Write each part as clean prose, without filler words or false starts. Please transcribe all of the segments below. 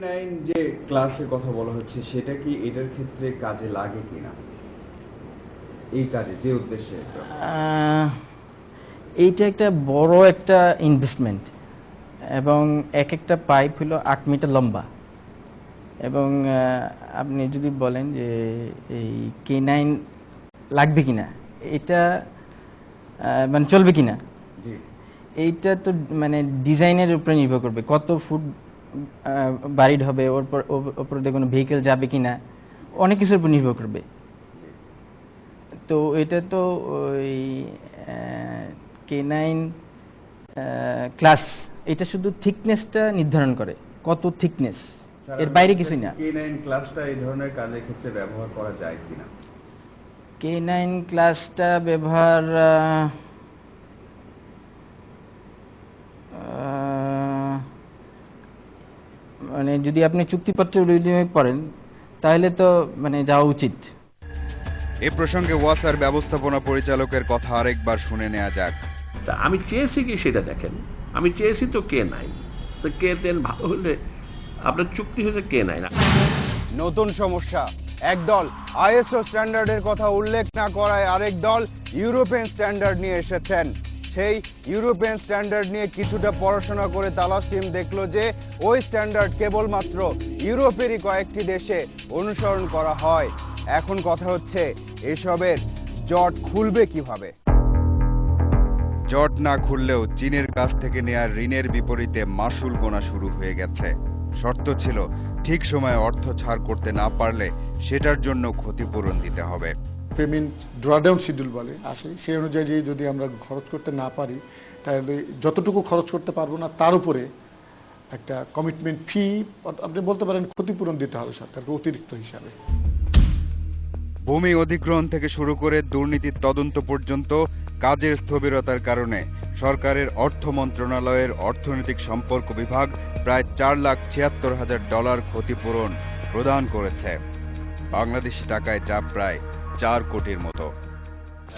Nine যে ক্লাসের কথা বলা হচ্ছে সেটা কি এটার ক্ষেত্রে কাজে লাগে কিনা, এই কাজে যে উদ্দেশ্যে এইটা একটা বড় একটা ইনভেস্টমেন্ট এবং এক একটা পাইপ হলো 8 মিটার লম্বা এবং আপনি যদি বলেন যে এই K9 লাগবে কিনা, এটা মানে চলবে কিনা, এইটা তো মানে ডিজাইনের উপরে নির্ভর করবে কত ফুট বারিড হবে, ওপর দিয়ে কোনো ভেহিকেল যাবে কিনা, অনেক কিছুর উপর নির্ভর করবে। তো এটা তো ওই K9 ক্লাস এটা শুধু থিকনেসটা নির্ধারণ করে, কত থিকনেস, এর বাইরে কিছুই না। K9 ক্লাসটা এই ধরনের কাজের ক্ষেত্রে ব্যবহার করা যায় কিনা? K9 ক্লাসটা ব্যবহার মানে যদি আপনি চুক্তিপত্র পড়েন তাহলে তো মানে যাওয়া উচিত। এ প্রসঙ্গে ওয়াসার ব্যবস্থাপনা পরিচালকের কথা আরেকবার শুনে নেওয়া যাক। তা আমি চেয়েছি কি সেটা দেখেন, আমি চেয়েছি তো K9, তো K10 ভালো হলে আপনার চুক্তি হয়েছে K9। নতুন সমস্যা, একদল আইএসও স্ট্যান্ডার্ডের কথা উল্লেখ না করায় আরেক দল ইউরোপিয়ান স্ট্যান্ডার্ড নিয়ে এসেছেন। সেই ইউরোপিয়ান স্ট্যান্ডার্ড নিয়ে কিছুটা পড়াশোনা করে তালাসিম দেখলো যে ওই স্ট্যান্ডার্ড কেবলমাত্র ইউরোপেরই কয়েকটি দেশে অনুসরণ করা হয়। এখন কথা হচ্ছে এসবের জট খুলবে কিভাবে? জট না খুললেও চীনের কাছ থেকে নেওয়া ঋণের বিপরীতে মাসুল গোনা শুরু হয়ে গেছে। শর্ত ছিল ঠিক সময়ে অর্থ ছাড় করতে না পারলে সেটার জন্য ক্ষতিপূরণ দিতে হবে। পেমেন্ট ড্রডাউন শিডিউল বলে আসে, সেই অনুযায়ী যদি আমরা খরচ করতে না পারি তাহলে যতটুকু খরচ করতে পারবো না তার উপরে একটা কমিটমেন্ট ফি, আপনি বলতে পারেন ক্ষতিপূরণ দিতে হবে সরকারকে অতিরিক্ত হিসাবে। ভূমি অধিগ্রহণ থেকে শুরু করে দুর্নীতির তদন্ত পর্যন্ত কাজের স্থবিরতার কারণে সরকারের অর্থ মন্ত্রণালয়ের অর্থনৈতিক সম্পর্ক বিভাগ প্রায় $4,76,000 ক্ষতিপূরণ প্রদান করেছে, বাংলাদেশি টাকায় যা প্রায় 4 কোটির মতো।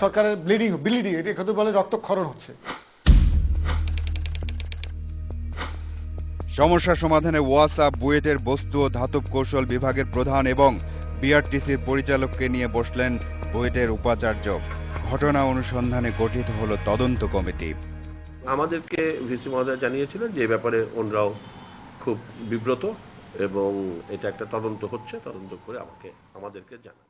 সরকারের ব্লিডিং এটা কত বলে রক্তক্ষরণ হচ্ছে। সমস্যা সমাধানে ওয়াসা, বুয়েটের বস্তু ও ধাতব কৌশল বিভাগের প্রধান এবং বিআরটিসির পরিচালককে নিয়ে বসলেন বুয়েটের উপাচার্য। ঘটনা অনুসন্ধানে গঠিত হলো তদন্ত কমিটি। আমাদেরকে ভিসি মহোদয় জানিয়েছিলেন যে এই ব্যাপারে ওনারাও খুব বিব্রত এবং এটা একটা তদন্ত হচ্ছে, তদন্ত করে আমাদেরকে জানান।